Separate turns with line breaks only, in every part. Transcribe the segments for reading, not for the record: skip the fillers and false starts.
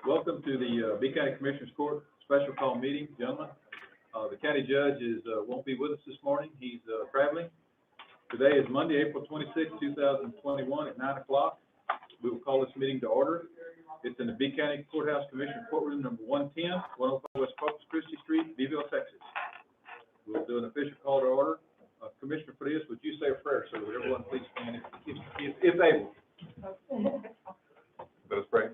Welcome to the B County Commissioners Court special call meeting, gentlemen. The county judge won't be with us this morning. He's traveling. Today is Monday, April 26, 2021 at 9 o'clock. We will call this meeting to order. It's in the B County Courthouse Commissioner Courtroom number 110, 105 West Corpus Christi Street, Beeville, Texas. We'll do an official call to order. Commissioner Frias, would you say a prayer, sir? Would everyone please stand if able?
Let us pray.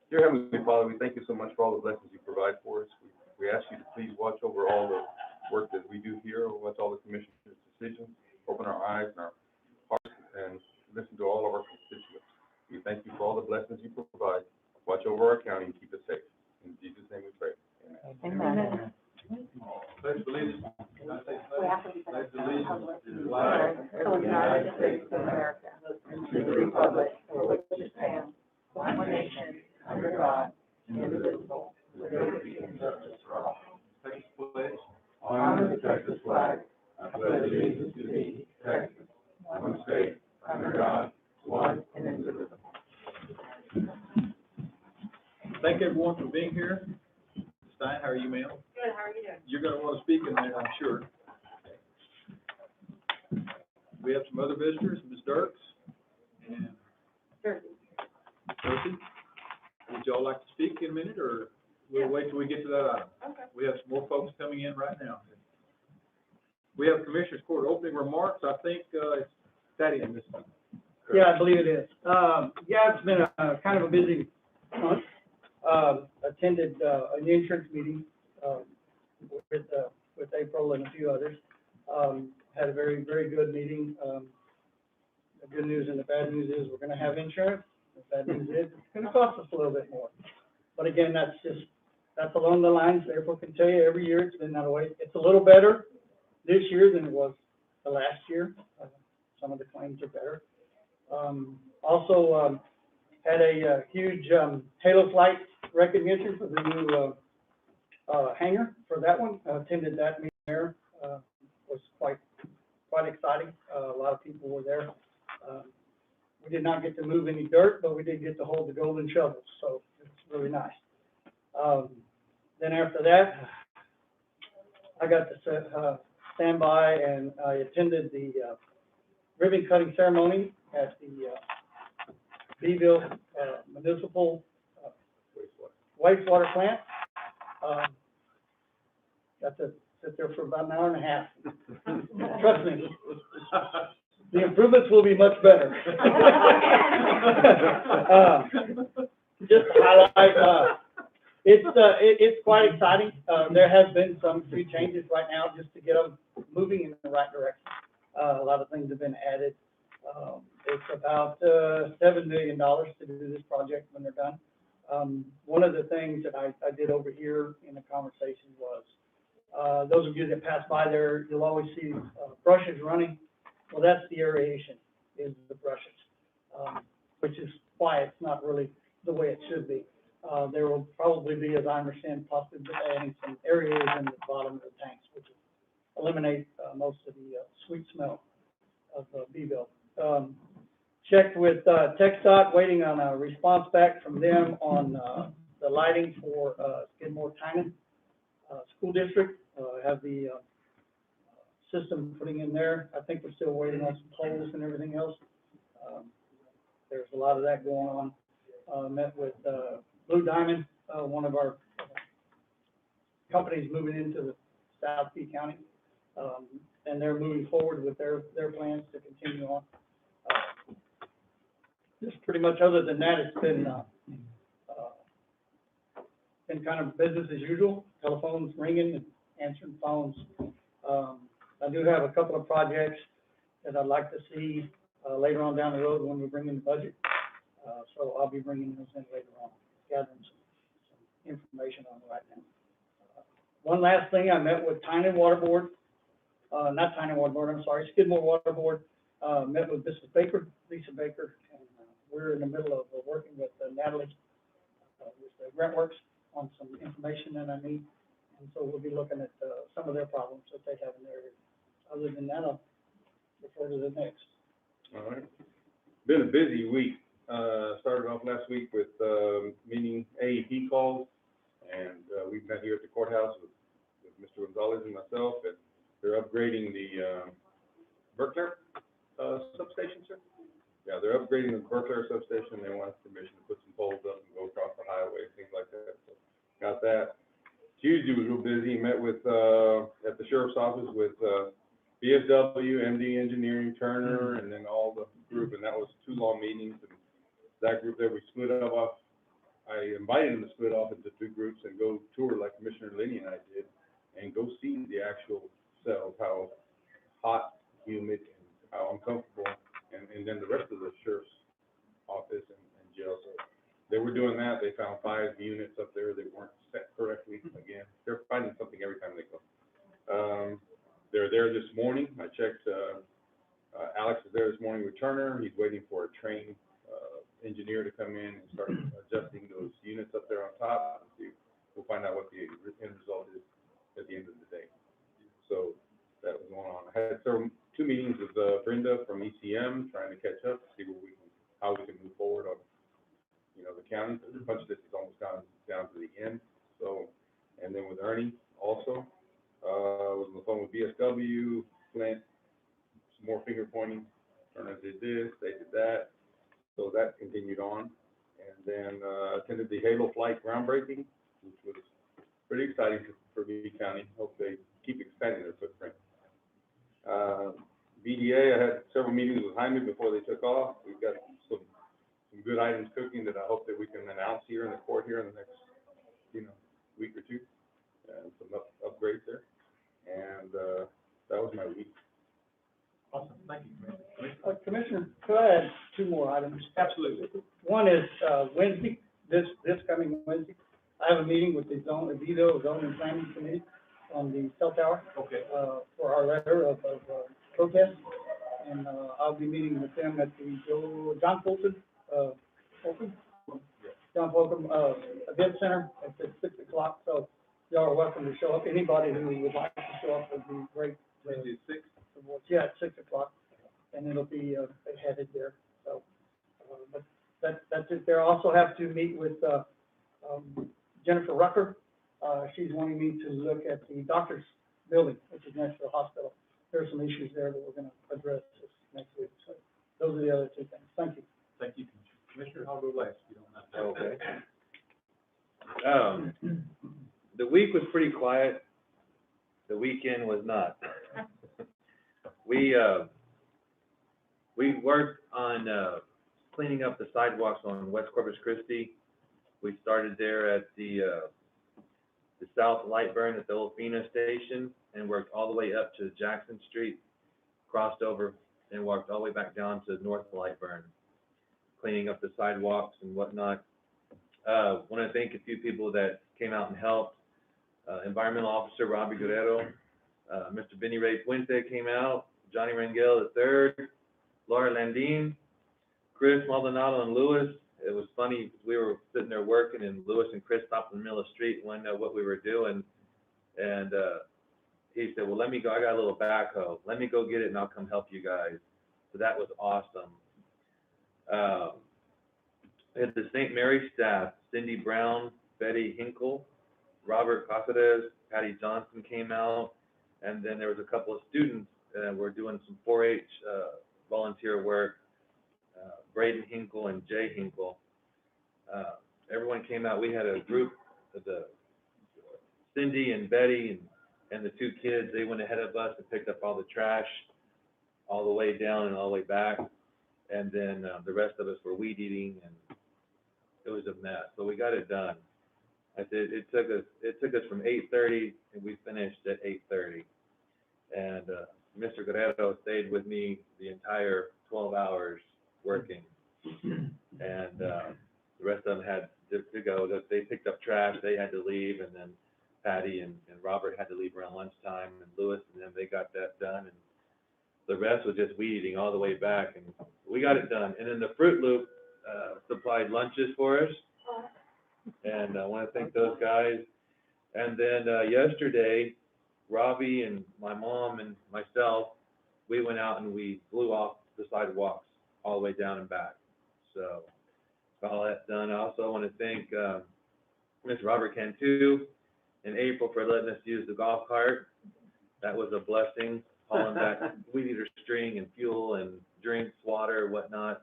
Dear Heavenly Father, we thank you so much for all the blessings you provide for us. We ask you to please watch over all the work that we do here, watch all the commissioners' decisions, open our eyes and our hearts, and listen to all of our constituents. We thank you for all the blessings you provide. Watch over our county and keep us safe. In Jesus' name we pray. Amen.
Amen.
Pledge allegiance. Pledge allegiance to the
Flag
flag
of the United States of America, and to the republic for which it stands, one nation, under God, indivisible, with liberty and justice for all.
Texas pledge.
Honor the Texas flag. I pledge allegiance to thee, Texas, one state, under God, one and indivisible.
Thank everyone for being here. Stein, how are you, ma'am?
Good, how are you doing?
You're gonna want to speak in there, I'm sure. We have some other visitors, Ms. Dirks and
Sure.
Percy. Would y'all like to speak in a minute, or we'll wait till we get to that item?
Okay.
We have some more folks coming in right now. We have Commissioners Court opening remarks. I think, it's Thaddeus and Ms.
Yeah, I believe it is. Yeah, it's been a kind of a busy month. Attended an insurance meeting with April and a few others. Had a very, very good meeting. The good news and the bad news is we're going to have insurance. The bad news is it's going to cost us a little bit more. But again, that's along the lines. April can tell you every year it's been that way. It's a little better this year than it was the last year. Some of the claims are better. Also, had a huge Halo flight recognition for the new hangar for that one. Attended that meeting there. Was quite exciting. A lot of people were there. We did not get to move any dirt, but we did get to hold the golden shovels, so it's really nice. Then after that, I got to stand by and I attended the ribbon cutting ceremony at the Beeville Municipal wastewater plant. Got to sit there for about an hour and a half. Trust me, the improvements will be much better. Just to highlight, it's quite exciting. There has been some few changes right now just to get them moving in the right direction. A lot of things have been added. It's about $7 million to do this project when they're done. One of the things that I did over here in the conversation was, those of you that pass by there, you'll always see brushes running. Well, that's the aeration, is the brushes, which is why it's not really the way it should be. There will probably be, as I understand, possibly adding some areas in the bottom of the tanks, which will eliminate most of the sweet smell of Beeville. Checked with TxDOT, waiting on a response back from them on the lighting for Skidmore Tynan School District. Have the system putting in there. I think we're still waiting on some poles and everything else. There's a lot of that going on. Met with Blue Diamond, one of our companies moving into the South P County, and they're moving forward with their plans to continue on. Just pretty much other than that, it's been kind of business as usual. Telephones ringing and answering phones. I do have a couple of projects that I'd like to see later on down the road when we bring in the budget. So I'll be bringing those in later on, gathering some information on right now. One last thing, I met with Tynan Water Board, not Tynan Water Board, I'm sorry, Skidmore Water Board. Met with Mrs. Baker, Lisa Baker, and we're in the middle of working with Natalie with the Grant Works on some information that I need. And so we'll be looking at some of their problems that they have in their area. Other than that, I'll refer to the next.
All right. Been a busy week. Started off last week with meeting AEP call. here at the courthouse with Mr. Gonzalez and myself, and they're upgrading the, Berkeley, substation, sir? Yeah, they're upgrading the Berkeley substation. They want permission to put some poles up and go across the highway, things like that. So, got that. Tuesday was real busy. Met with, at the sheriff's office with, BSW, MD Engineering, Turner, and then all the group, and that was 2 long meetings. And that group there, we split up off. I invited them to split off into 2 groups and go tour like Commissioner Linney and I did, and go see the actual cells, how hot, humid, and how uncomfortable, and then the rest of the sheriff's office and jail. So they were doing that. They found 5 units up there that weren't set correctly. Again, they're finding something every time they go. They're there this morning. I checked, Alex is there this morning with Turner. He's waiting for a trained, engineer to come in and start adjusting those units up there on top. And see, we'll find out what the end result is at the end of the day. So that was going on. I had 2 meetings with, Brenda from ECM, trying to catch up, see what how we can move forward on, the county. The punch list is almost down to the end. So, and then with Ernie also. Was on the phone with BSW, Flint, some more finger pointing. Turner did this, they did that. So that continued on. And then attended the Halo flight groundbreaking, which was pretty exciting for Beeville County. Hope they keep expanding their footprint. BDA, I had several meetings with Jaime before they took off. We've got some good items cooking that I hope that we can announce here in the court here in the next, week or 2. And some upgrades there. And that was my week.
Awesome, thank you, Commissioner.
Commissioner, could I add 2 more items?
Absolutely.
One is, Wednesday, this coming Wednesday, I have a meeting with the Beeville Zone and Planning Committee on the cell tower,
Okay.
for our letter of protest. And, I'll be meeting with them at the John Fulton Event Center at 6 o'clock. So y'all are welcome to show up. Anybody who would like to show up would be great.
Wednesday at 6?
Yeah, at 6 o'clock, and it'll be, headed there. So, but that's it there. I also have to meet with, Jennifer Rucker. She's wanting me to look at the doctor's building, which is next to the hospital. There are some issues there that we're gonna address this next week. So those are the other 2 things. Thank you.
Thank you, Commissioner. I'll go last, if you don't mind.
Okay. The week was pretty quiet. The weekend was not. We worked on, cleaning up the sidewalks on West Corpus Christi. We started there at the South Lightburn at the old FINA station and worked all the way up to Jackson Street, crossed over and walked all the way back down to North Lightburn, cleaning up the sidewalks and whatnot. Want to thank a few people that came out and helped. Environmental Officer Robbie Guerrero, Mr. Benny Ray Puente came out, Johnny Rangel III, Laura Landine, Chris Maldonado, and Lewis. It was funny because we were sitting there working, and Lewis and Chris stopped in the middle of the street and wanted to know what we were doing. And he said, well, let me go. I got a little backhoe. Let me go get it, and I'll come help you guys. So that was awesome. At the St. Mary's staff, Cindy Brown, Betty Hinkle, Robert Casares, Patty Johnson came out, and then there was a couple of students were doing some 4-H volunteer work, Braden Hinkle and Jay Hinkle. Everyone came out. We had a group of Cindy and Betty and the 2 kids. They went ahead of us and picked up all the trash all the way down and all the way back. And then the rest of us were weed eating, and it was a mess. So we got it done. I said it took us from 8:30, and we finished at 8:30. And Mr. Guerrero stayed with me the entire 12 hours working. And the rest of them had to go. They picked up trash. They had to leave, and then Patty and Robert had to leave around lunchtime, and Lewis, and then they got that done. And the rest was just weed eating all the way back, and we got it done. And then the Fruit Loop supplied lunches for us, and I want to thank those guys. And then yesterday, Robbie and my mom and myself, we went out and we blew off the sidewalks all the way down and back. So all that done. I also want to thank Ms. Robert Cantu in April for letting us use the golf cart. That was a blessing, hauling back weed eater string and fuel and drinks, water, whatnot.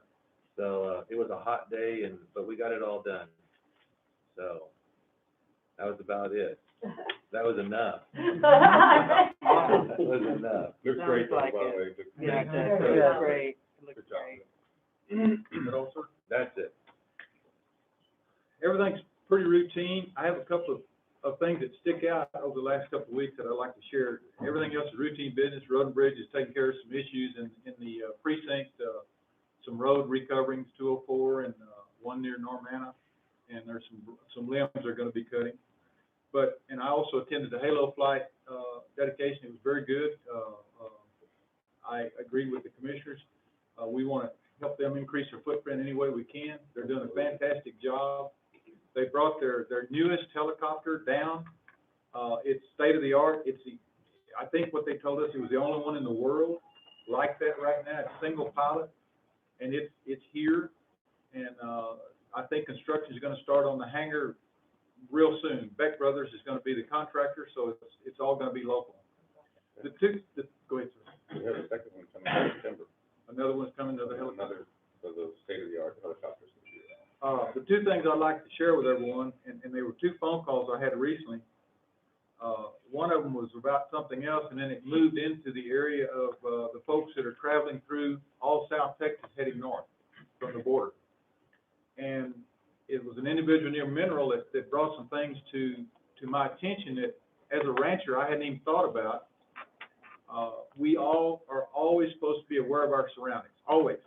So, it was a hot day but we got it all done. So, that was about it. That was enough. That was enough.
Looks great, though, by
Sounds
the
like
way. Looks
Yeah, it
great.
does. It looks great. It looks
Good job.
great.
Is that all, sir?
That's it.
Everything's pretty routine. I have a couple of things that stick out over the last couple of weeks that I'd like to share. Everything else is routine business. Road and Bridge is taking care of some issues in the precinct, some road recoverings, 204 and one near Normanna, and there's some limbs they're going to be cutting. And I also attended the Halo flight dedication. It was very good. I agree with the commissioners. We want to help them increase their footprint any way we can. They're doing a fantastic job. They brought their newest helicopter down. It's state of the art. I think what they told us, it was the only one in the world like that right now. It's single pilot, and it's here. And I think construction is going to start on the hangar real soon. Beck Brothers is going to be the contractor, so it's all going to be local. Go ahead, sir.
We have a second one coming in September.
Another one's coming, another helicopter.
Another of those state-of-the-art helicopters.
The two things I'd like to share with everyone, and they were two phone calls I had recently. One of them was about something else, and then it moved into the area of the folks that are traveling through all South Texas heading north from the border. And it was an individual near Mineral that brought some things to my attention that, as a rancher, I hadn't even thought about. We all are always supposed to be aware of our surroundings, always.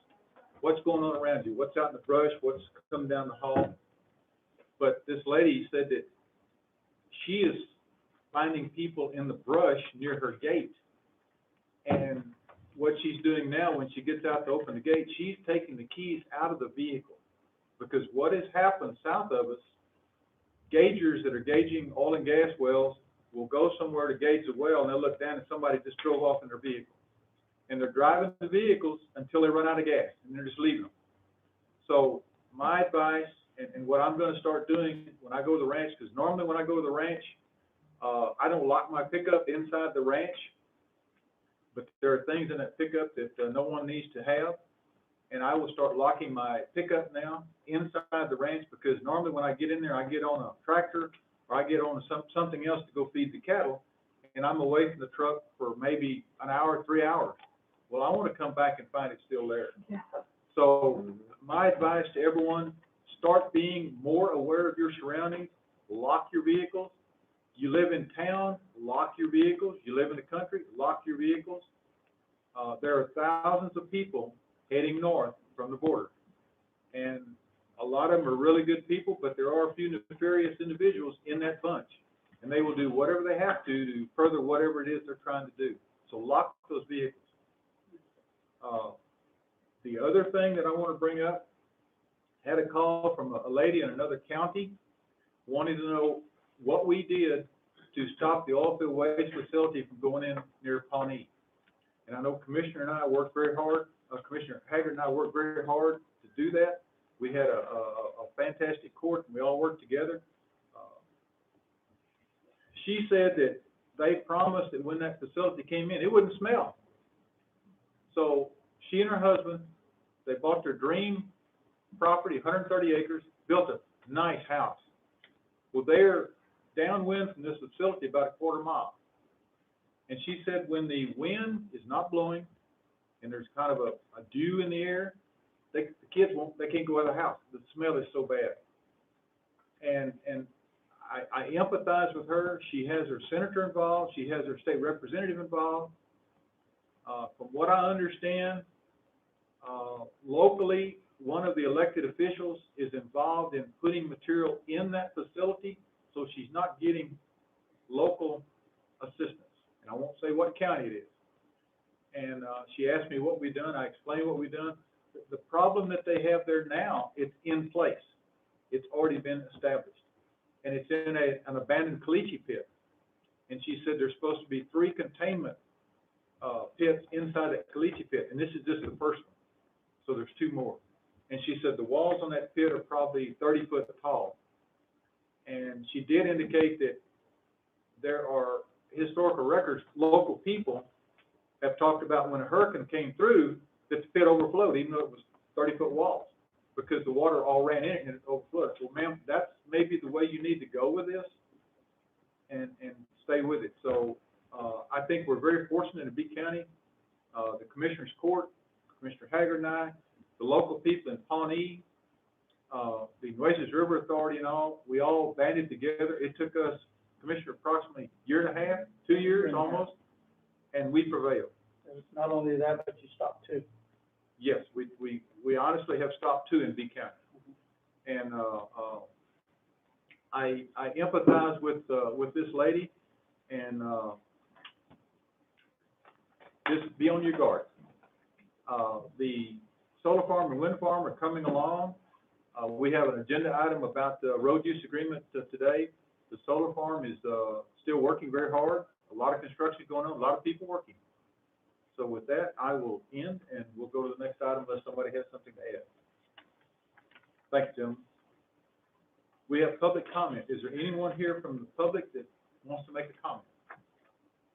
What's going on around you? What's out in the brush? What's coming down the hall? But this lady said that she is finding people in the brush near her gate. And what she's doing now, when she gets out to open the gate, she's taking the keys out of the vehicle. Because what has happened south of us, gaugers that are gauging oil and gas wells will go somewhere to gauge the well, and they'll look down and somebody just drove off in their vehicle. And they're driving the vehicles until they run out of gas, and they're just leaving them. So my advice, and what I'm going to start doing when I go to the ranch, because normally when I go to the ranch, I don't lock my pickup inside the ranch, but there are things in that pickup that no one needs to have. And I will start locking my pickup now inside the ranch, because normally when I get in there, I get on a tractor or I get on something else to go feed the cattle, and I'm away from the truck for maybe an hour, 3 hours. Well, I want to come back and find it still there.
Yeah.
So my advice to everyone, start being more aware of your surroundings, lock your vehicles. You live in town, lock your vehicles. You live in the country, lock your vehicles. There are thousands of people heading north from the border. And a lot of them are really good people, but there are a few nefarious individuals in that bunch. And they will do whatever they have to further whatever it is they're trying to do. So lock those vehicles. The other thing that I want to bring up, had a call from a lady in another county wanting to know what we did to stop the oil field waste facility from going in near Pawnee. And I know Commissioner and I worked very hard, Commissioner Haggard and I worked very hard to do that. We had a fantastic court, and we all worked together. She said that they promised that when that facility came in, it wouldn't smell. So she and her husband, they bought their dream property, 130 acres, built a nice house. Well, they're downwind from this facility about a quarter mile. And she said when the wind is not blowing and there's kind of a dew in the air, the kids they can't go out of the house. The smell is so bad. And I empathize with her. She has her senator involved. She has her state representative involved. From what I understand, locally, one of the elected officials is involved in putting material in that facility, so she's not getting local assistance. And I won't say what county it is. And she asked me what we've done. I explained what we've done. The problem that they have there now, it's in place. It's already been established. And it's in an abandoned caliche pit. And she said there's supposed to be 3 containment pits inside that caliche pit, and this is just the first one. So there's 2 more. And she said the walls on that pit are probably 30 foot tall. And she did indicate that there are historical records, local people have talked about when a hurricane came through, that the pit overflowed, even though it was 30-foot walls, because the water all ran in it and it overflowed. So ma'am, that's maybe the way you need to go with this, and stay with it. So, I think we're very fortunate in B County, the Commissioner's Court, Commissioner Haggard and I, the local people in Pawnee, the Nueces River Authority and all, we all banded together. It took us, Commissioner, approximately a year and a half, 2 years almost, and we prevailed.
And not only that, but you stopped too.
Yes, we honestly have stopped 2 in B County. And, I empathize with this lady, and, just be on your guard. The solar farm and wind farm are coming along. We have an agenda item about the road use agreement today. The solar farm is, still working very hard. A lot of construction going on, a lot of people working. So with that, I will end, and we'll go to the next item unless somebody has something to add. Thank you, gentlemen. We have public comment. Is there anyone here from the public that wants to make a comment?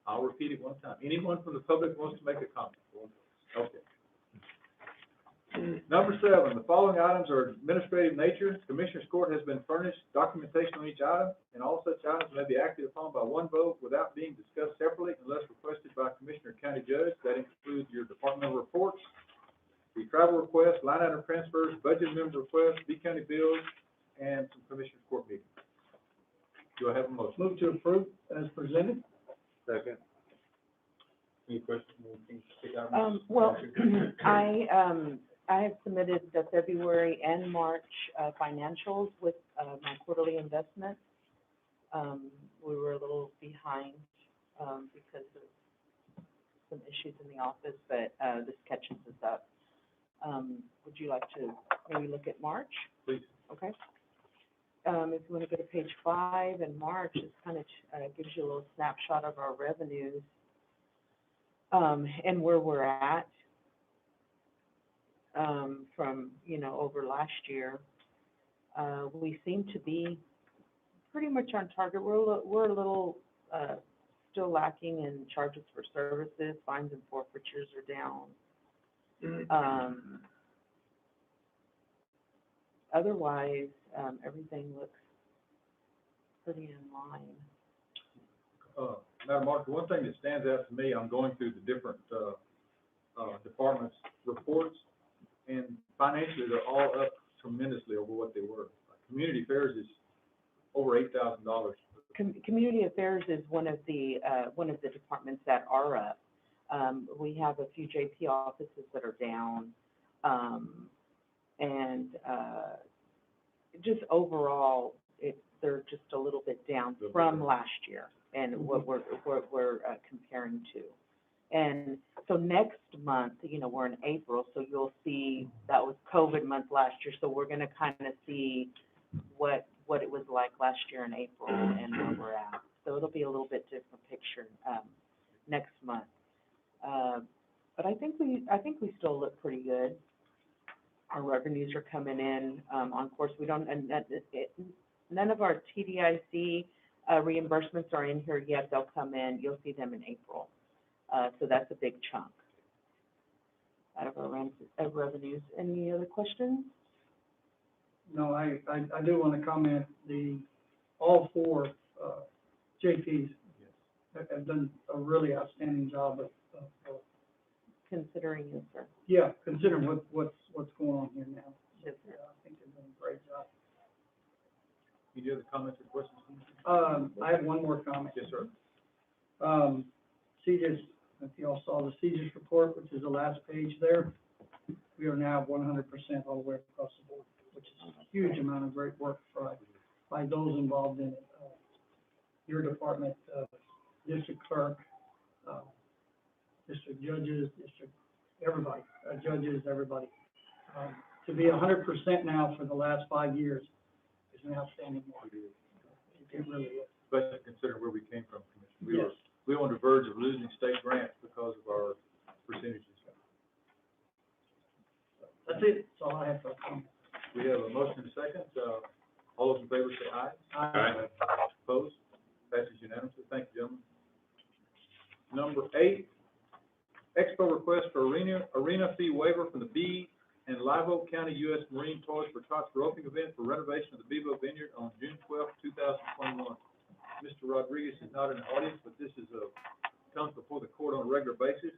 I'll repeat it one time. Anyone from the public wants to make a comment? Okay. Number 7, the following items are administrative nature. Commissioner's Court has been furnished documentation on each item, and all such items may be acted upon by one vote without being discussed separately unless requested by Commissioner or County Judge. That includes your departmental reports, the travel requests, line item transfers, budget amendment requests, B County bills, and some Commissioner's Court meetings. Do I have a motion?
Move to approve as presented.
Second.
Any questions? Anything to stick out?
Well, I have submitted the February and March financials with my quarterly investments. We were a little behind because of some issues in the office, but this catches us up. Would you like to maybe look at March?
Please.
Okay. If you want to go to page 5, in March, it kind of gives you a little snapshot of our revenues and where we're at. From, over last year, we seem to be pretty much on target. We're a little, still lacking in charges for services. Fines and forfeitures are down. Otherwise, everything looks pretty in line.
Madam Mark, one thing that stands out to me, I'm going through the different, departments' reports, and financially, they're all up tremendously over what they were. Community affairs is over $8,000.
Community affairs is one of the departments that are up. We have a few JP offices that are down, and just overall, they're just a little bit down from last year and what we're comparing to. And so next month, we're in April, so you'll see that was COVID month last year. So we're going to kind of see what it was like last year in April and where we're at. So it'll be a little bit different picture next month. But I think we still look pretty good. Our revenues are coming in on course. We don't, and none of our TDIC reimbursements are in here yet. They'll come in. You'll see them in April. So that's a big chunk out of our revenues. Any other questions?
No, I do want to comment, all 4 JPs have done a really outstanding job of
Considering this, sir.
yeah, considering what's going on here now.
Yes,
Yeah, I think they've done a great job.
Any other comments or questions?
I have one more comment.
Yes, sir.
CJIS, if you all saw the CJIS report, which is the last page there, we are now 100% all the way across the board, which is a huge amount of great work by those involved in it. Your department, district clerk, district judges, everybody, judges, everybody. To be 100% now for the last 5 years is an outstanding mark. It really is.
Especially considering where we came from, Commissioner.
Yes.
We were on the verge of losing state grants because of our percentages.
That's it. That's all I have for comment.
We have a motion and a second. All those in favor say aye.
Aye.
Opposed? Passes unanimously. Thank you, gentlemen. Number 8, Expo request for arena fee waiver from the Bee and Live Oak County U.S. Marine Toys for Tots roping event for renovation of the Beeville Vineyard on June 12, 2021. Mr. Rodriguez is not in the audience, but this is comes before the court on a regular basis.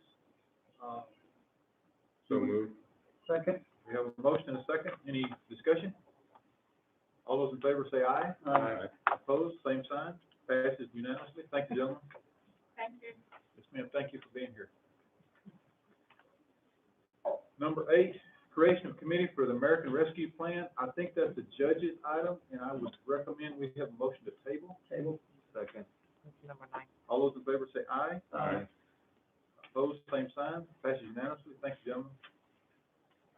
So moved.
Second.
We have a motion and a second. Any discussion? All those in favor say aye.
Aye.
Opposed, same sign. Passes unanimously. Thank you, gentlemen.
Thank you.
Yes, ma'am. Thank you for being here. Number 8, creation of committee for the American Rescue Plan. I think that's a judge's item, and I would recommend we have a motion to table.
Table.
Second.
Number 9.
All those in favor say aye.
Aye.
Opposed, same sign. Passes unanimously. Thank you, gentlemen.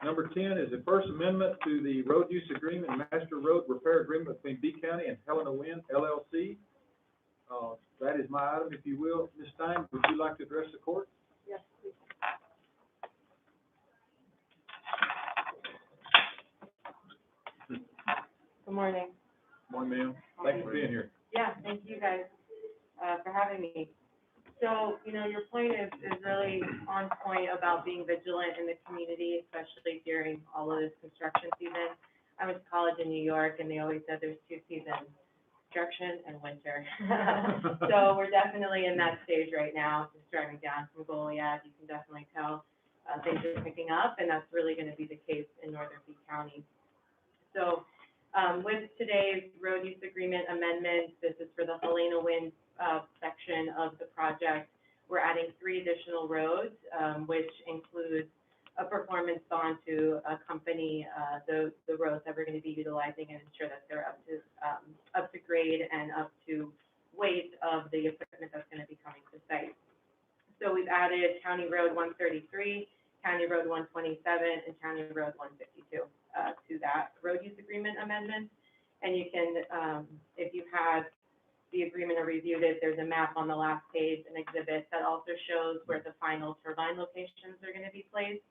Number 10 is the First Amendment to the Road Use Agreement and Master Road Repair Agreement between B County and Helena Wind LLC. That is my item, if you will. Ms. Stein, would you like to address the court?
Yes, please.
Good morning.
Morning, ma'am. Thank you for being here.
Yeah, thank you guys, for having me. So, you know, your point is really on point about being vigilant in the community, especially during all of this construction season. I went to college in New York, and they always said there's 2 seasons, construction and winter. So we're definitely in that stage right now, just driving down from Goliad, you can definitely tell, things are picking up, and that's really gonna be the case in northern Lee County. So, with today's road use agreement amendment, this is for the Helena Wind section of the project. We're adding 3 additional roads, which includes a performance bond to accompany the roads that we're going to be utilizing and ensure that they're up to grade and up to weight of the equipment that's going to be coming to site. So we've added County Road 133, County Road 127, and County Road 152 to that road use agreement amendment. And you can, if you have the agreement or reviewed it, there's a map on the last page, an exhibit that also shows where the final turbine locations are going to be placed.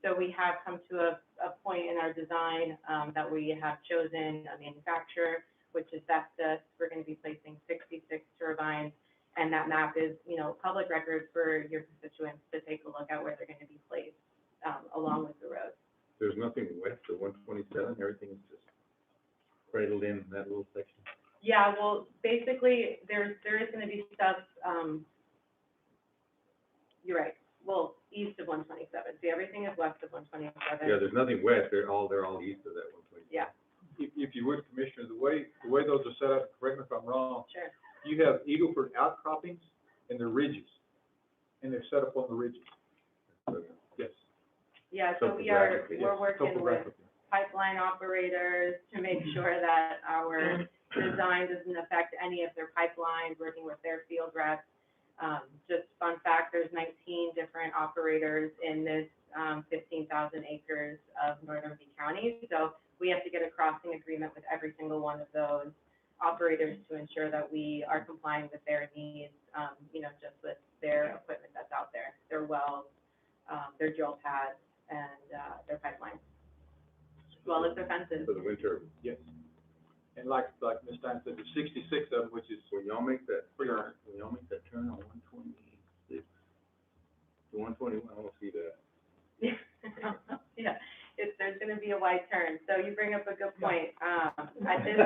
So we have come to a point in our design that we have chosen a manufacturer, which is Vestas. We're going to be placing 66 turbines, and that map is, you know, public record for your constituents to take a look at where they're going to be placed along with the road.
There's nothing west of 127, everything is just cradled in that little section.
Yeah, well, basically, there is going to be stuff, you're right, well, east of 127. See, everything is west of 127.
Yeah, there's nothing west, they're all east of that 127.
Yeah,
If you would, Commissioner, the way those are set up, correct me if I'm wrong,
sure.
you have Eagle Ford outcroppings and they're ridges, and they're set up on the ridges. Yes.
Yeah, so we're
Yes,
working with
topographically.
pipeline operators to make sure that our design doesn't affect any of their pipelines, working with their field reps. Just fun fact, there's 19 different operators in this 15,000 acres of northern Lee County. So we have to get a crossing agreement with every single one of those operators to ensure that we are complying with their needs, you know, just with their equipment that's out there, their wells, their drill pads, and their pipelines, as well as their fences.
For the winter,
Yes. And like Ms. Stein said, there's 66 of them, which is
when y'all make that turn on 126 to 121, I don't see that.
Yeah, there's gonna be a wide turn, so you bring up a good point. At this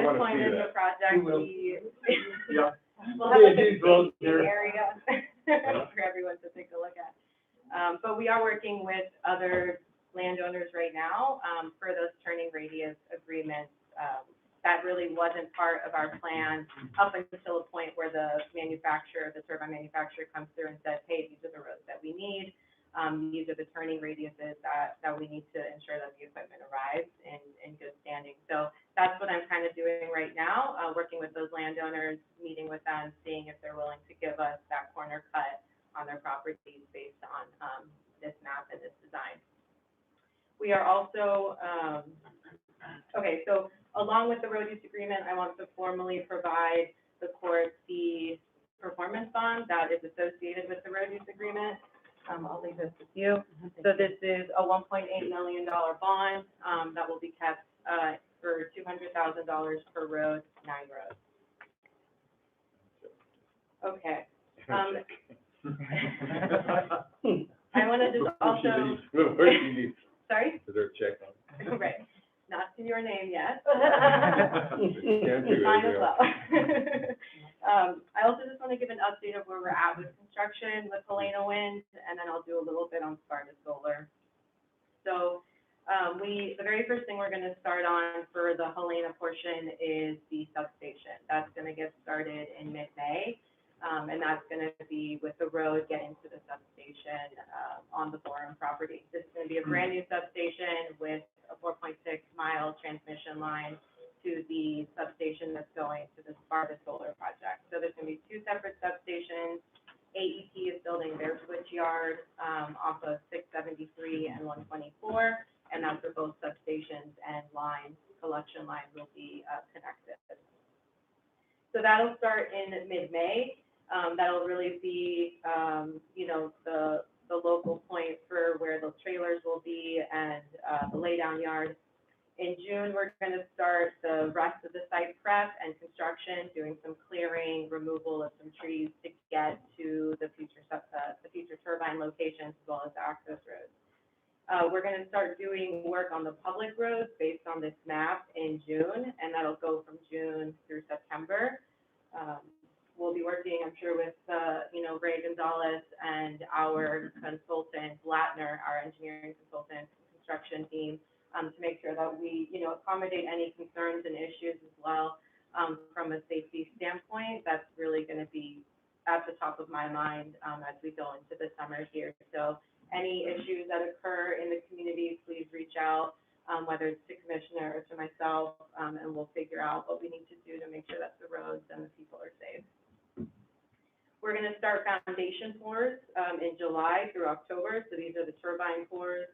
wanna
point
see
in the
that.
project,
You will.
yeah.
we'll have like a
These roads
safety
there.
area for everyone to take a look at. But we are working with other landowners right now, for those turning radius agreements. That really wasn't part of our plan up until a point where the turbine manufacturer comes through and says, hey, these are the roads that we need. These are the turning radiuses that we need to ensure that the equipment arrives in good standing. So that's what I'm kind of doing right now, working with those landowners, meeting with them, seeing if they're willing to give us that corner cut on their properties based on this map and this design. We are also, okay, so along with the road use agreement, I want to formally provide the court the performance bond that is associated with the road use agreement. I'll leave this with you. So this is a $1.8 million bond that will be kept for $200,000 per road, 9 roads. Okay. I wanna just also,
Before she leaves,
sorry?
is there a check on it?
Right, not to your name yet.
Can't do
Mine as
anything
well.
else.
I also just want to give an update of where we're at with construction with Helena Wind, and then I'll do a little bit on Sparta Solar. So, the very first thing we're gonna start on for the Helena portion is the substation. That's gonna get started in mid-May, and that's gonna be with the road getting to the substation, on the Forum property. This is gonna be a brand new substation with a 4.6-mile transmission line to the substation that's going to the Sparta Solar project. So there's gonna be two separate substations. AEP is building their switch yard, off of 673 and 124, and that's where both substations and collection lines will be, connected. So that'll start in mid-May. That'll really be, the local point for where the trailers will be and, the laydown yard. In June, we're gonna start the rest of the site prep and construction, doing some clearing, removal of some trees to get to the future turbine locations as well as the access roads. We're gonna start doing work on the public roads based on this map in June, and that'll go from June through September. We'll be working, I'm sure, with, Ray Gonzalez and our consultant, Latner, our engineering consultant, construction team, to make sure that we, accommodate any concerns and issues as well. From a safety standpoint, that's really gonna be at the top of my mind, as we go into the summer here. So any issues that occur in the community, please reach out, whether it's to Commissioner or to myself, and we'll figure out what we need to do to make sure that the roads and the people are safe. We're gonna start foundation pours, in July through October, so these are the turbine pours.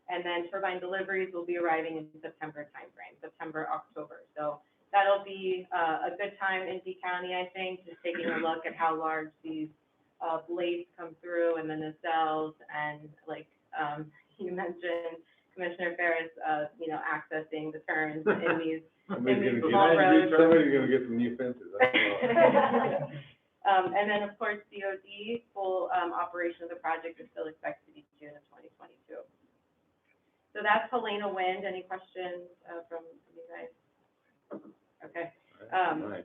And then turbine deliveries will be arriving in September timeframe, September, October. So that'll be, a good time in D County, I think, just taking a look at how large these, blades come through and the nacelles and like, you mentioned, Commissioner Ferris, accessing the turns in these,
Somebody's
small roads.
somebody's gonna get some new fences, I don't know.
And then, of course, COD, full, operation of the project is still expected to be June of 2022. So that's Helena Wind. Any questions, from you guys? Okay.
Nice.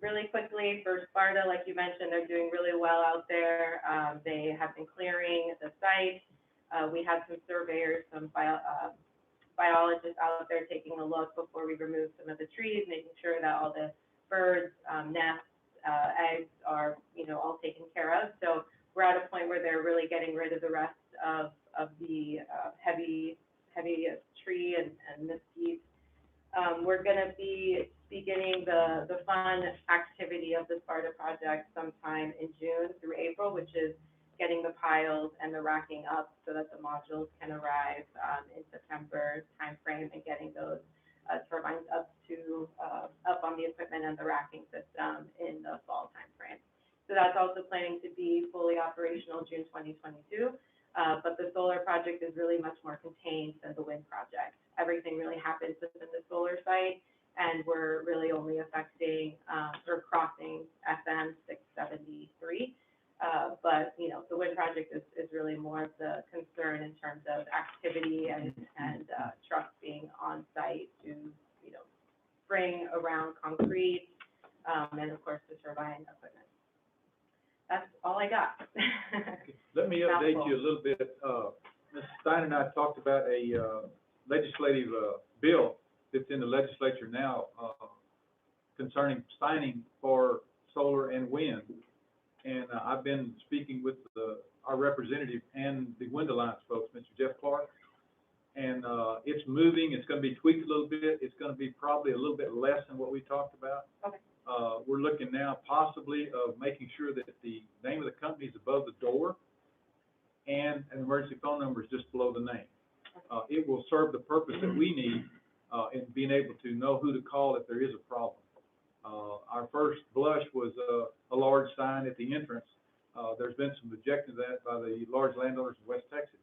Really quickly, for Sparta, like you mentioned, they're doing really well out there. They have been clearing the site. We had some surveyors, some biologists out there taking a look before we remove some of the trees, making sure that all the birds, nests, eggs are, all taken care of. So we're at a point where they're really getting rid of the rest of the, heavy tree and mesquite. We're gonna be beginning the fun activity of the Sparta project sometime in June through April, which is getting the piles and the racking up so that the modules can arrive, in September timeframe, and getting those, turbines up on the equipment and the racking system in the fall timeframe. So that's also planning to be fully operational June 2022. But the solar project is really much more contained than the wind project. Everything really happens within the solar site, and we're really only affecting, or crossing FM 673. But, the wind project is really more of the concern in terms of activity and trucks being on site to, bring around concrete, and of course the turbine equipment. That's all I got.
Let me update you a little bit. Ms. Stein and I talked about a legislative bill that's in the legislature now concerning signing for solar and wind. And I've been speaking with our representative and the Wind Alliance folks, Mr. Jeff Clark. And it's moving. It's going to be tweaked a little bit. It's going to be probably a little bit less than what we talked about.
Okay.
We're looking now possibly of making sure that the name of the company is above the door and an emergency phone number is just below the name. It will serve the purpose that we need in being able to know who to call if there is a problem. Our first blush was a large sign at the entrance. There's been some objections to that by the large landowners in West Texas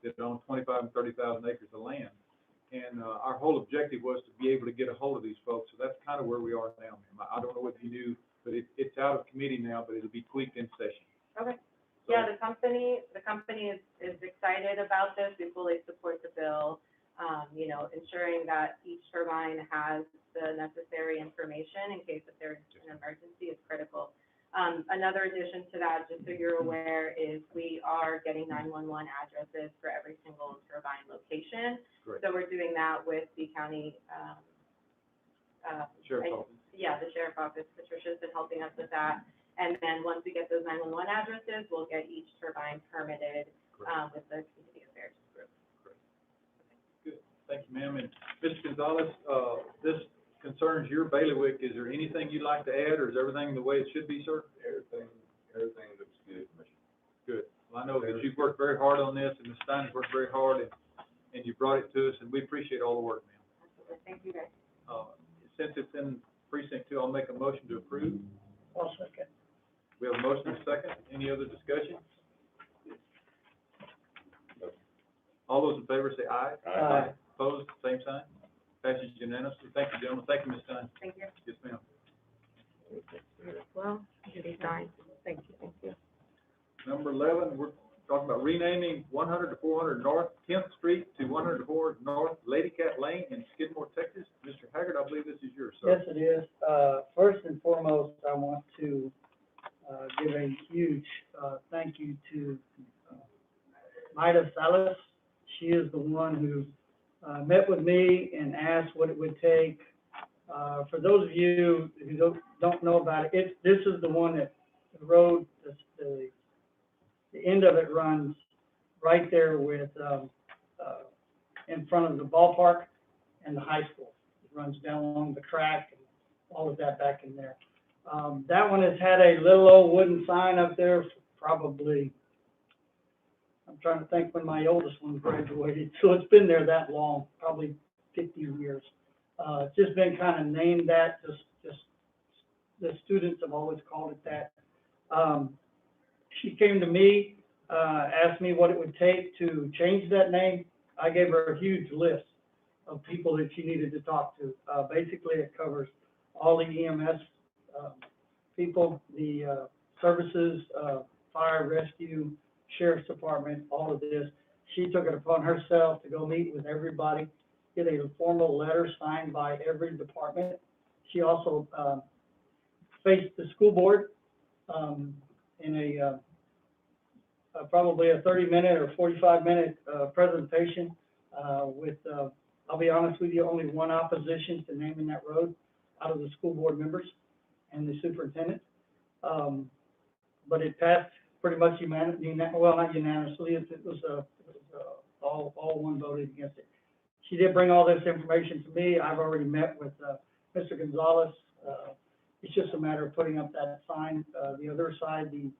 that own 25 and 30,000 acres of land. And our whole objective was to be able to get a hold of these folks. So that's kind of where we are now, ma'am. I don't know what you knew, but it's it's out of committee now, but it'll be tweaked in session.
Okay.
So-
Yeah, the company is excited about this. We fully support the bill. You know, ensuring that each turbine has the necessary information in case if there's an emergency is critical. Another addition to that, just so you're aware, is we are getting 911 addresses for every single turbine location.
Great.
So we're doing that with the county,
Sheriff's
and-
office.
yeah, the sheriff's office. Patricia's been helping us with that. And then once we get those 911 addresses, we'll get each turbine permitted,
Great.
with the community affairs group.
Good, thank you, ma'am. And Mr. Gonzalez, this concerns your bailiwick. Is there anything you'd like to add, or is everything the way it should be, sir?
Everything looks good, Commissioner.
Good. Well, I know that you've worked very hard on this, and Ms. Stein has worked very hard, and you brought it to us, and we appreciate all the work, ma'am.
Absolutely. Thank you, guys.
Since it's in precinct 2, I'll make a motion to approve.
I'll second.
We have a motion and a second. Any other discussion? All those in favor say aye.
Aye.
Opposed, same sign. Passes unanimously. Thank you, gentlemen. Thank you, Ms. Stein.
Thank you.
Yes, ma'am.
Well, to be signed. Thank you.
Number 11, we're talking about renaming 100 to 400 North 10th Street to 100 to 400 North Lady Cat Lane in Skidmore, Texas. Mr. Haggard, I believe this is yours, sir.
Yes, it is. First and foremost, I want to, give a huge, thank you to, Maida Salas. She is the one who, met with me and asked what it would take. For those of you who don't know about it, this is the one that the road, the end of it runs right there with, in front of the ballpark and the high school. It runs down along the track and all of that back in there. That one has had a little old wooden sign up there for probably, I'm trying to think when my oldest one graduated, so it's been there that long, probably 50 years. It's just been kind of named that, just the students have always called it that. She came to me, asked me what it would take to change that name. I gave her a huge list of people that she needed to talk to. Basically, it covers all the EMS people, the services, fire, rescue, sheriff's department, all of this. She took it upon herself to go meet with everybody, get a formal letter signed by every department. She also faced the school board in a probably a 30-minute or 45-minute presentation with, I'll be honest with you, only one opposition to naming that road out of the school board members and the superintendent. But it passed pretty much well, not unanimously, it was all one voted against it. She did bring all this information to me. I've already met with Mr. Gonzalez. It's just a matter of putting up that sign. The other side, the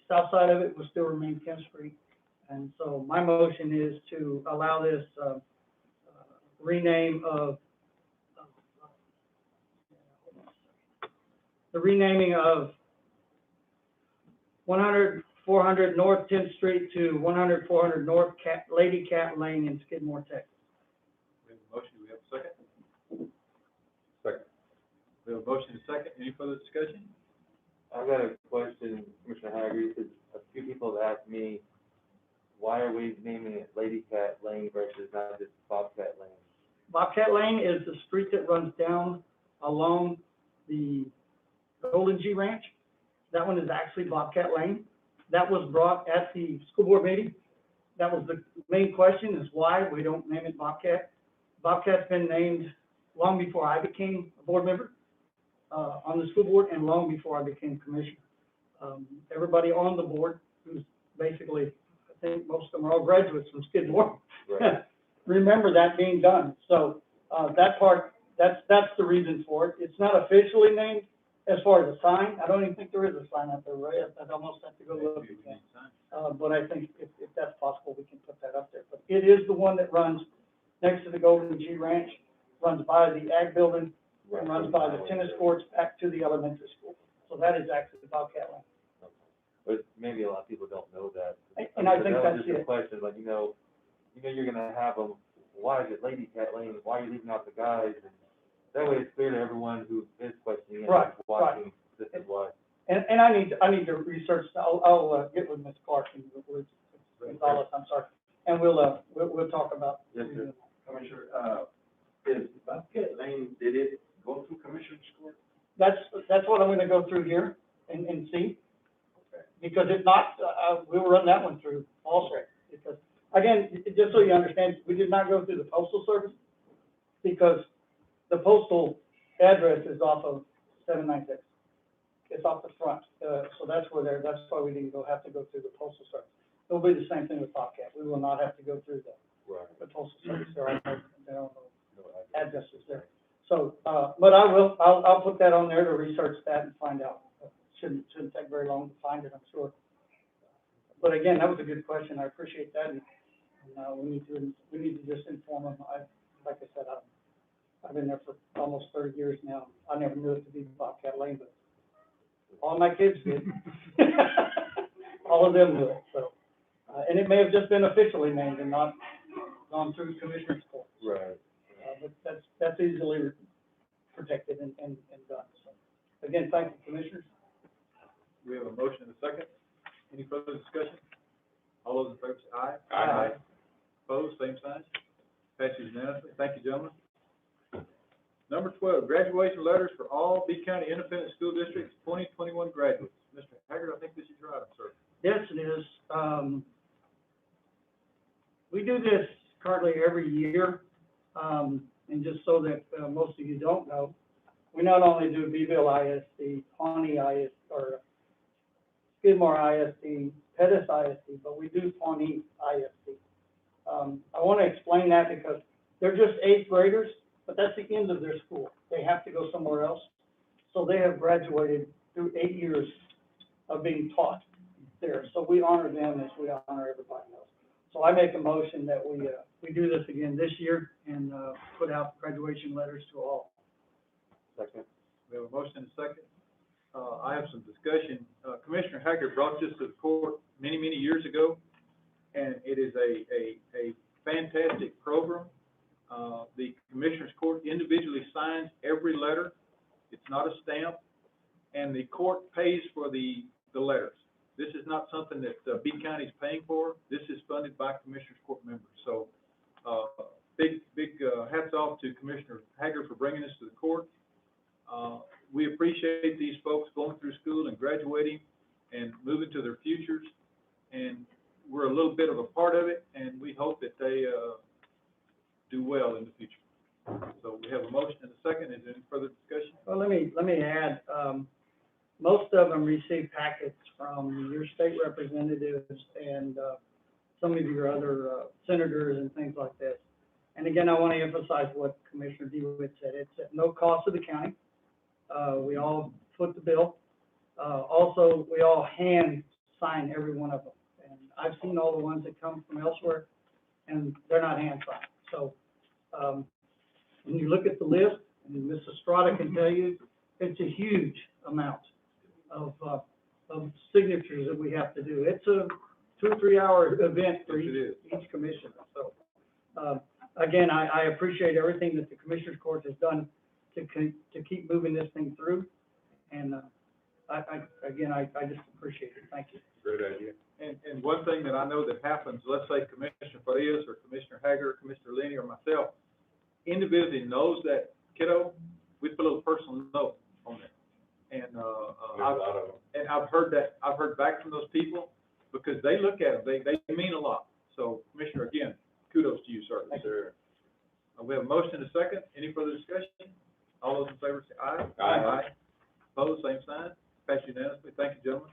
south side of it will still remain 10th Street. And so my motion is to allow this rename of, the renaming of 100, 400 North 10th Street to 100, 400 North Lady Cat Lane in Skidmore, Texas.
We have a motion. Do we have a second?
Second.
We have a motion and a second. Any further discussion?
I've got a question, Commissioner Haggard, because a few people have asked me, why are we naming it Lady Cat Lane versus not just Bobcat Lane?
Bobcat Lane is the street that runs down along the Golden G Ranch. That one is actually Bobcat Lane. That was brought at the school board meeting. That was the main question, is why we don't name it Bobcat. Bobcat's been named long before I became a board member on the school board and long before I became commissioner. Everybody on the board, who's basically, I think most of them are all graduates from Skidmore,
Right.
remember that being done. So that part, that's the reason for it. It's not officially named. As far as a sign, I don't even think there is a sign out there, right? I'd almost have to go look again. But I think if that's possible, we can put that up there. But it is the one that runs next to the Golden G Ranch, runs by the ag building, and runs by the tennis courts back to the elementary school. So that is actually the Bobcat Lane.
But maybe a lot of people don't know that.
And I think
That
that's
was just a
it.
question, like, you know, you're gonna have them, why is it Lady Cat Lane? Why are you leaving out the guys? And that way it's clear to everyone who is questioning and
Right,
watching. This is why.
And I need to research, I'll get with Ms. Clark and with Gonzalez, I'm sorry, and we'll talk about.
Yes, sir. Commissioner, is Buckhead Lane, did it go through Commissioner's Court?
That's what I'm gonna go through here and see. Because if not, we will run that one through also. Because, again, just so you understand, we did not go through the postal service because the postal address is off of 796. It's off the front, so that's why we didn't have to go through the postal service. It'll be the same thing with Bobcat. We will not have to go through the postal service. There are no addresses there. So, but I'll put that on there to research that and find out. Shouldn't take very long to find it, I'm sure. But again, that was a good question. I appreciate that. And we need to just inform them. Like I said, I've been there for almost 30 years now. I never knew it to be Bobcat Lane, but all my kids did. All of them do it, so. And it may have just been officially named and not gone through Commissioner's Court.
Right.
But that's easily protected and done, so. Again, thank you, Commissioners.
We have a motion and a second. Any further discussion? All those in favor say aye.
Aye.
Opposed, same sign. Passes unanimously. Thank you, gentlemen. Number 12, graduation letters for all B County Independent School Districts 2021 graduates. Mr. Haggard, I think this is your item, sir.
Yes, it is. We do this currently every year, and just so that most of you don't know, we not only do Beeville ISD, Pawnee ISD, or Skidmore ISD, Pettis ISD, but we do Pawnee ISD. I want to explain that because they're just 8th graders, but that's the end of their school. They have to go somewhere else. So they have graduated through 8 years of being taught there. So we honor them as we honor everybody else. So I make a motion that we do this again this year and put out graduation letters to all.
Second.
We have a motion and a second. I have some discussion. Commissioner Haggard brought this to the court many, many years ago, and it is a fantastic program. The Commissioner's Court individually signs every letter. It's not a stamp, and the court pays for the letters. This is not something that B County is paying for. This is funded by Commissioner's Court members. So, big hats off to Commissioner Haggard for bringing this to the court. We appreciate these folks going through school and graduating and moving to their futures, and we're a little bit of a part of it, and we hope that they do well in the future. So we have a motion and a second. Is there any further discussion?
Well, let me add, most of them receive packets from your state representatives and some of your other senators and things like this. And again, I want to emphasize what Commissioner DeWitt said. It's at no cost to the county. We all foot the bill. Also, we all hand sign every one of them. And I've seen all the ones that come from elsewhere, and they're not hand signed. So when you look at the list, and Ms. Estrada can tell you, it's a huge amount of signatures that we have to do. It's a 2 or 3 hour event for each commissioner. So again, I appreciate everything that the Commissioner's Court has done to keep moving this thing through. And I just appreciate it. Thank you.
Great idea.
And one thing that I know that happens, let's say Commissioner Farias or Commissioner Haggard, or Commissioner Lenny or myself, individually knows that kiddo, we put a little personal note on it. And I've heard back from those people because they look at them, they mean a lot. So Commissioner, again, kudos to you, sir.
Thank you.
We have a motion and a second. Any further discussion? All those in favor say aye.
Aye.
Opposed, same sign. Passed unanimously. Thank you, gentlemen.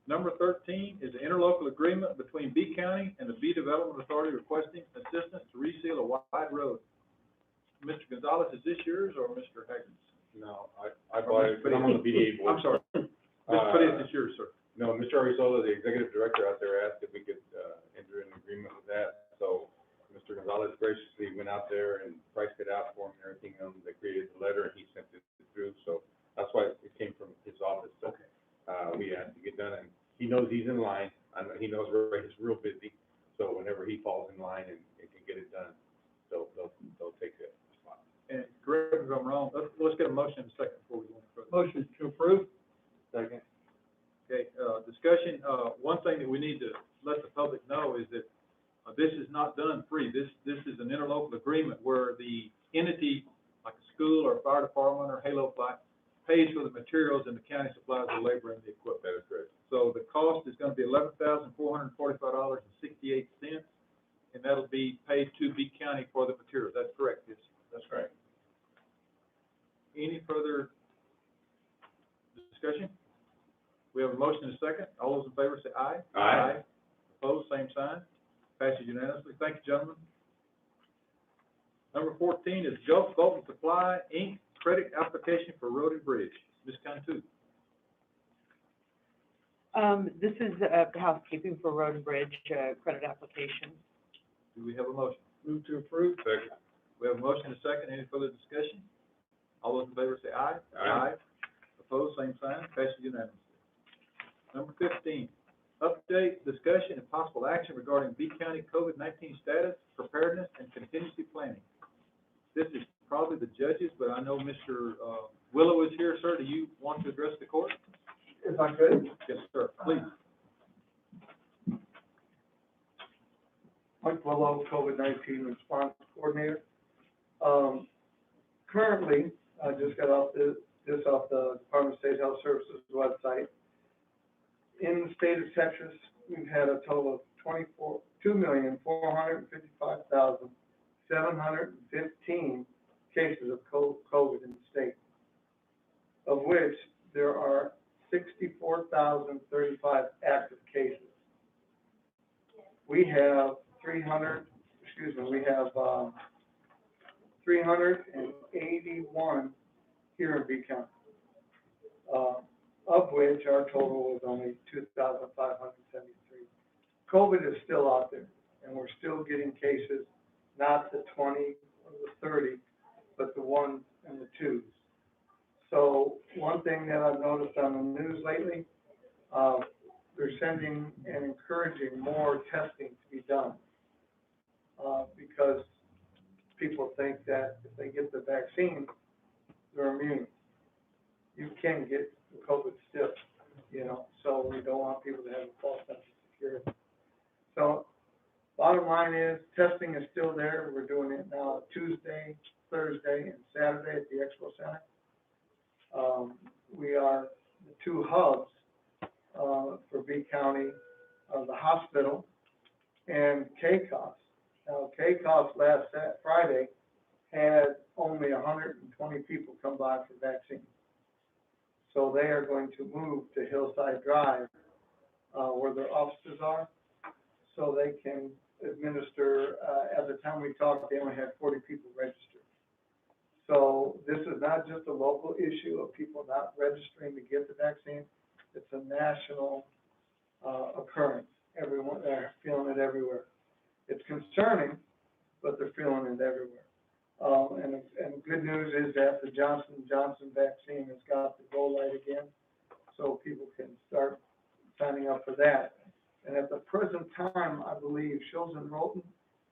Number 13 is an interlocal agreement between B County and the B Development Authority requesting assistance to reseal a wide road. Mr. Gonzalez, is this yours or Mr. Haggard's?
No, I bought it, but I'm on the BDA board.
I'm sorry. Mr. Farias, it's yours, sir.
No, Mr. Arizola, the executive director out there, asked if we could enter an agreement with that. So Mr. Gonzalez graciously went out there and priced it out for him and everything. They created the letter and he sent it through. So that's why it came from his office. So, we asked to get done, and he knows he's in line. I know he knows he's real busy. So whenever he falls in line and can get it done, they'll take it.
And correct me if I'm wrong, let's get a motion in a second before we go any further.
Motion to approve?
Second.
Okay, discussion, one thing that we need to let the public know is that, this is not done free. This is an interlocal agreement where the entity, like a school or a fire department or Halo Flight, pays for the materials and the county supplies the labor and the equipment.
That is correct.
So the cost is gonna be $11,445.68, and that'll be paid to B County for the materials. That's correct, yes.
That's correct.
Any further discussion? We have a motion and a second. All those in favor say aye.
Aye.
Opposed, same sign. Passes unanimously. Thank you, gentlemen. Number 14 is Gulf Bolton Supply, Inc., credit application for road and bridge. Ms. Cantu.
This is, housekeeping for road and bridge, credit application.
Do we have a motion?
Move to approve?
Second.
We have a motion and a second. Any further discussion? All those in favor say aye.
Aye.
Opposed, same sign. Passes unanimously. Number 15, update, discussion, and possible action regarding B County COVID-19 status, preparedness, and contingency planning. This is probably the judges, but I know Mr. Willow is here, sir. Do you want to address the court?
If I could.
Yes, sir, please.
Mike Willow, COVID-19 Response Coordinator. Currently, I just got off the Department of State Health Services website. In the state of Texas, we've had a total of 2,455,715 cases of COVID in the state, of which there are 64,035 active cases. We have 381 here in B County, of which our total is only 2,573. COVID is still out there, and we're still getting cases, not the 20 or the 30, but the 1s and the 2s. So one thing that I've noticed on the news lately, they're sending and encouraging more testing to be done, because people think that if they get the vaccine, they're immune. You can get the COVID still, so we don't want people to have a false sense of security. So bottom line is, testing is still there. We're doing it now Tuesday, Thursday, and Saturday at the Expo Center. We are the two hubs for B County, the hospital and KCOS. Now, KCOS last Friday had only 120 people come by for vaccine. So they are going to move to Hillside Drive, where their offices are, so they can administer, at the time we talked, they only had 40 people registered. So this is not just a local issue of people not registering to get the vaccine, it's a national occurrence. Everyone, they're feeling it everywhere. It's concerning, but they're feeling it everywhere. And good news is that the Johnson & Johnson vaccine has got the go light again, so people can start signing up for that. And at the present time, I believe Schultz & Roten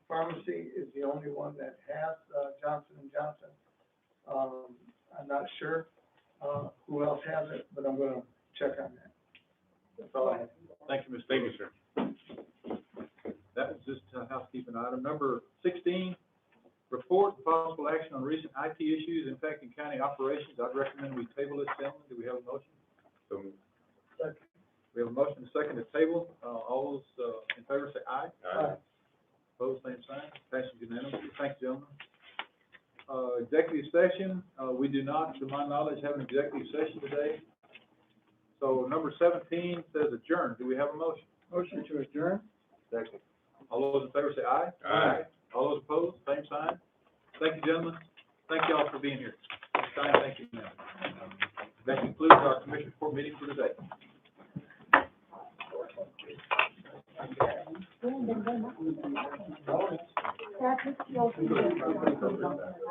Pharmacy is the only one that has Johnson & Johnson. I'm not sure who else has it, but I'm going to check on that. That's all I have.
Thank you, Mr.
Thank you, sir.
That was just a housekeeping item. Number 16, report and possible action on recent IT issues impacting county operations. I'd recommend we table this, gentlemen. Do we have a motion?
So,
Second.
We have a motion and a second to table. All those in favor say aye.
Aye.
Opposed, same sign. Passes unanimously. Thank you, gentlemen. Executive session, we do not, to my knowledge, have an executive session today. So number 17 says adjourn. Do we have a motion?
Motion to adjourn?
Second.
All those in favor say aye.
Aye.
All those opposed, same sign. Thank you, gentlemen. Thank you all for being here. Stein, thank you, ma'am. That concludes our commission court meeting for today.